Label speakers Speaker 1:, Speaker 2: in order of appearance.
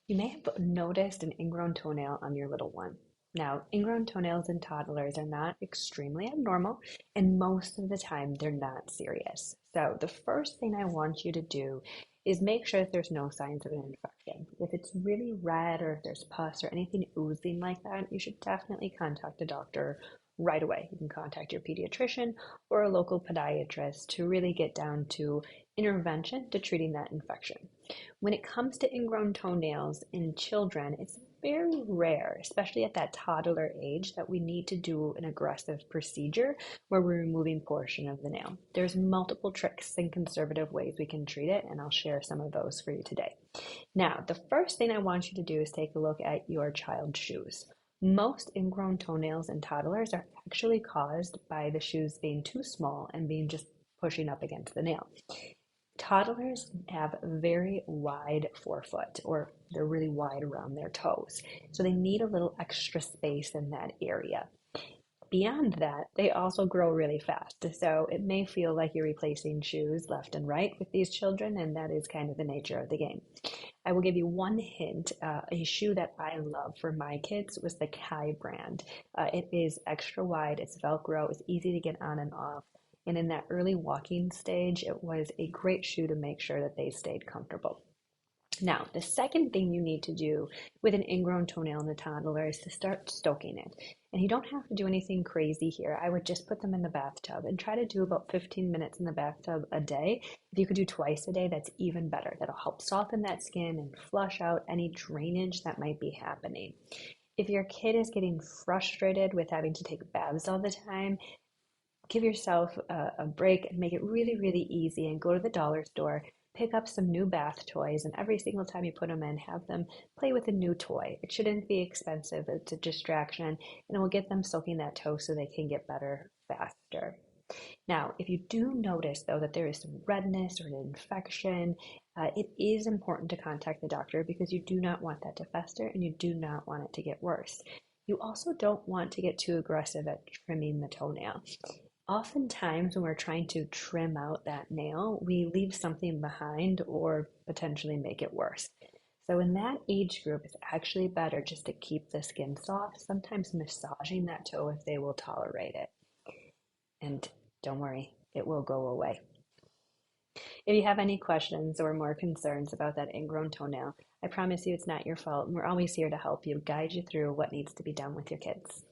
Speaker 1: You may have noticed an ingrown toenail on your little one. Now, ingrown toenails in toddlers are not extremely abnormal, and most of the time they're not serious. So, the first thing I want you to do is make sure that there's no signs of an infection. If it's really red or if there's pus or anything oozing like that, you should definitely contact a doctor right away. You can contact your pediatrician or a local podiatrist to really get down to intervention to treating that infection. When it comes to ingrown toenails in children, it's very rare, especially at that toddler age, that we need to do an aggressive procedure where we're removing portion of the nail. There's multiple tricks and conservative ways we can treat it, and I'll share some of those for you today. Now, the first thing I want you to do is take a look at your child's shoes. Most ingrown toenails in toddlers are actually caused by the shoes being too small and being just pushing up against the nail. Toddlers have very wide forefoot, or they're really wide around their toes. So they need a little extra space in that area. Beyond that, they also grow really fast. So it may feel like you're replacing shoes left and right with these children, and that is kind of the nature of the game. I will give you one hint. A shoe that I love for my kids was the Kai brand. It is extra wide, it's Velcro, it's easy to get on and off. And in that early walking stage, it was a great shoe to make sure that they stayed comfortable. Now, the second thing you need to do with an ingrown toenail in the toddler is to start stoking it. And you don't have to do anything crazy here. I would just put them in the bathtub and try to do about 15 minutes in the bathtub a day. If you could do twice a day, that's even better. That'll help soften that skin and flush out any drainage that might be happening. If your kid is getting frustrated with having to take baths all the time, give yourself a break and make it really, really easy and go to the dollar store, pick up some new bath toys, and every single time you put them in, have them play with a new toy. It shouldn't be expensive, it's a distraction, and it will get them soaking that toe so they can get better faster. Now, if you do notice though that there is some redness or an infection, it is important to contact the doctor because you do not want that to fester and you do not want it to get worse. You also don't want to get too aggressive at trimming the toenail. Oftentimes, when we're trying to trim out that nail, we leave something behind or potentially make it worse. So, in that age group, it's actually better just to keep the skin soft, sometimes massaging that toe if they will tolerate it. And don't worry, it will go away. If you have any questions or more concerns about that ingrown toenail, I promise you it's not your fault, and we're always here to help you, guide you through what needs to be done with your kids.